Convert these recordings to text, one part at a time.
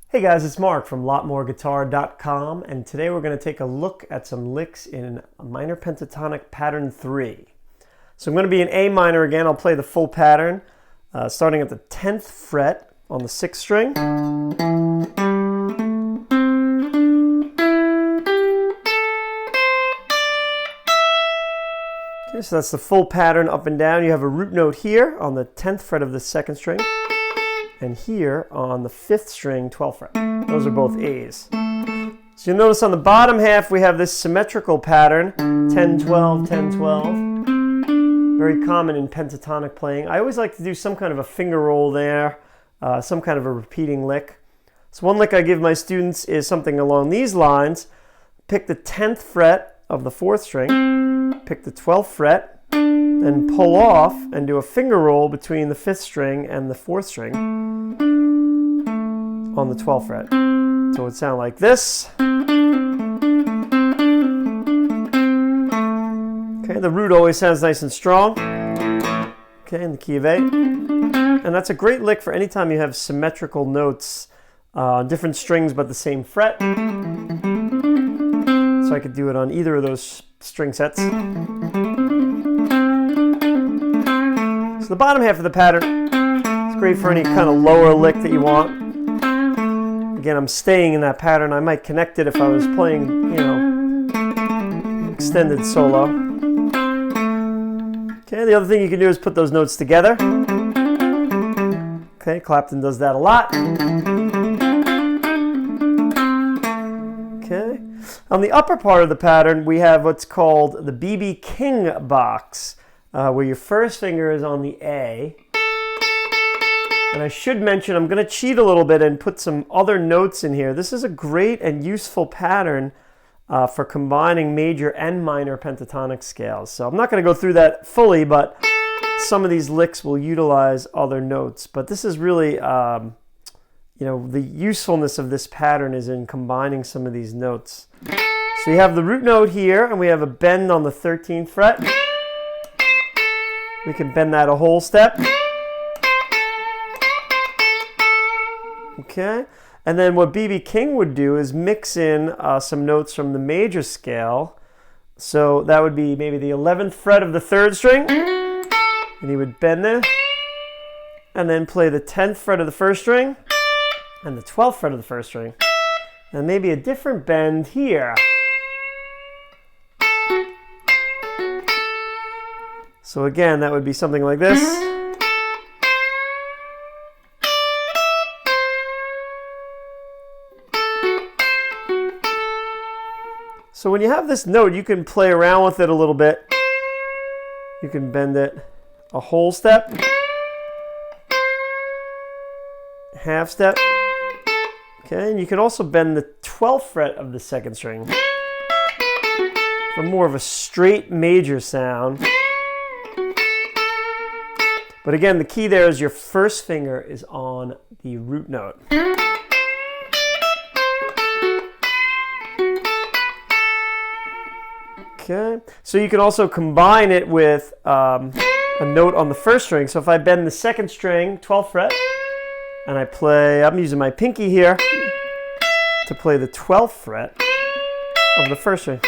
Hey guys, it's Mark from lotmoreguitar.com, and today we're going to take a look at some licks in minor pentatonic pattern 3. So I'm going to be in A minor again. I'll play the full pattern, starting at the 10th fret on the 6th string. Okay, so that's the full pattern up and down. You have a root note here on the 10th fret of the 2nd string, and here on the 5th string, 12th fret. Those are both A's. So you'll notice on the bottom half we have this symmetrical pattern, 10-12, 10-12. Very common in pentatonic playing. I always like to do some kind of a finger roll there, some kind of a repeating lick. So one lick I give my students is something along these lines. Pick the 10th fret of the 4th string, pick the 12th fret, then pull off and do a finger roll between the 5th string and the 4th string on the 12th fret. So it would sound like this. Okay, the root always sounds nice and strong. Okay, in the key of A. And that's a great lick for any time you have symmetrical notes, different strings but the same fret. So I could do it on either of those string sets. So the bottom half of the pattern is great for any kind of lower lick that you want. Again, I'm staying in that pattern. I might connect it if I was playing, extended solo. Okay, the other thing you can do is put those notes together. Okay, Clapton does that a lot. Okay, on the upper part of the pattern, we have what's called the B.B King box, where your first finger is on the A. And I should mention, I'm going to cheat a little bit and put some other notes in here. This is a great and useful pattern for combining major and minor pentatonic scales. So I'm not going to go through that fully, but some of these licks will utilize other notes. But this is really, the usefulness of this pattern is in combining some of these notes. So you have the root note here, and we have a bend on the 13th fret. We can bend that a whole step. Okay, and then what B.B King would do is mix in some notes from the major scale. So that would be maybe the 11th fret of the 3rd string, and he would bend there, and then play the 10th fret of the 1st string, and the 12th fret of the 1st string, and maybe a different bend here. So again, that would be something like this. So when you have this note, you can play around with it a little bit. You can bend it a whole step, half step. Okay, and you can also bend the 12th fret of the 2nd string for more of a straight major sound. But again, the key there is your first finger is on the root note. Okay, so you can also combine it with a note on the 1st string. So if I bend the 2nd string, 12th fret, and I play, I'm using my pinky here to play the 12th fret of the 1st string.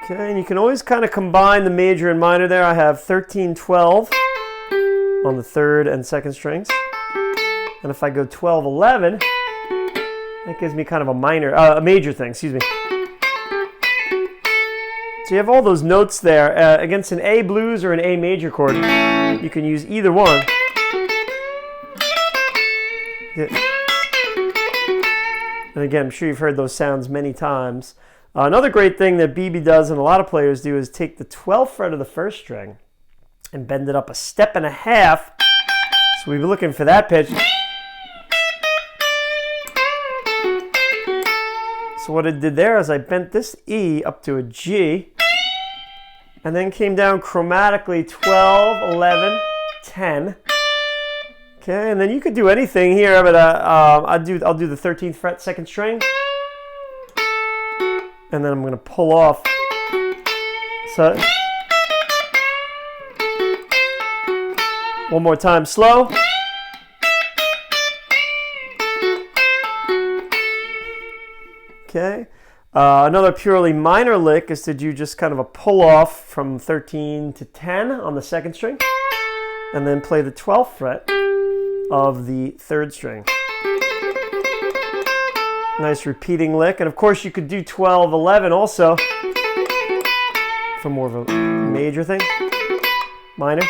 Okay, and you can always kind of combine the major and minor there. I have 13-12 on the 3rd and 2nd strings. And if I go 12-11, that gives me kind of a major thing, excuse me. So you have all those notes there. Against an A blues or an A major chord, you can use either one. And again, I'm sure you've heard those sounds many times. Another great thing that B.B does and a lot of players do is take the 12th fret of the 1st string and bend it up a step and a half. So we'd be looking for that pitch. So what I did there is I bent this E up to a G and then came down chromatically 12, 11, 10. Okay, and then you could do anything here, but I'll do the 13th fret 2nd string. And then I'm going to pull off. So one more time, slow. Okay. Another purely minor lick is to do just kind of a pull off from 13 to 10 on the 2nd string, and then play the 12th fret of the 3rd string. Nice repeating lick. And of course you could do 12, 11 also for more of a major thing, minor.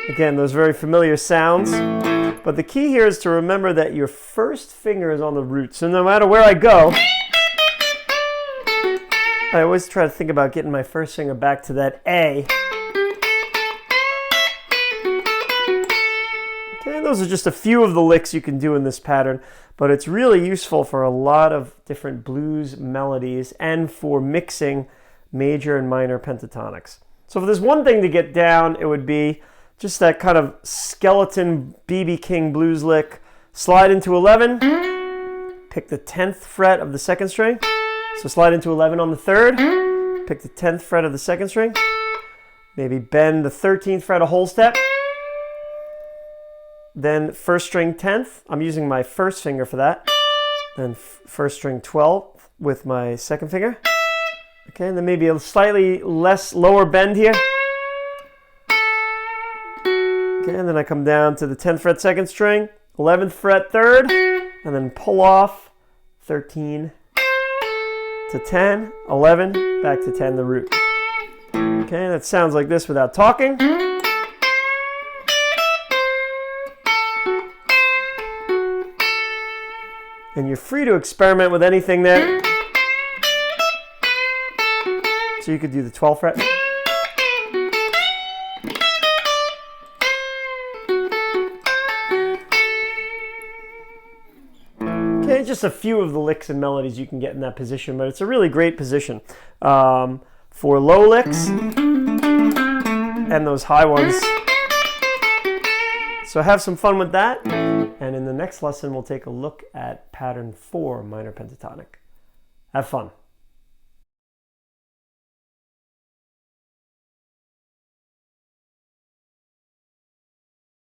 Again, those very familiar sounds. But the key here is to remember that your first finger is on the root. So no matter where I go, I always try to think about getting my first finger back to that A. Okay, those are just a few of the licks you can do in this pattern, but it's really useful for a lot of different blues melodies and for mixing major and minor pentatonics. So if there's one thing to get down, it would be just that kind of skeleton B.B King blues lick. Slide into 11, pick the 10th fret of the 2nd string. So slide into 11 on the 3rd, pick the 10th fret of the 2nd string, maybe bend the 13th fret a whole step, then 1st string 10th, I'm using my 1st finger for that, then 1st string 12th with my 2nd finger, okay, and then maybe a slightly lower bend here, okay, and then I come down to the 10th fret 2nd string, 11th fret 3rd, and then pull off 13 to 10, 11, back to 10, the root. Okay, that sounds like this without talking. And you're free to experiment with anything there. So you could do the 12th fret. Okay, just a few of the licks and melodies you can get in that position, but it's a really great position for low licks and those high ones. So have some fun with that, and in the next lesson we'll take a look at pattern 4 minor pentatonic. Have fun.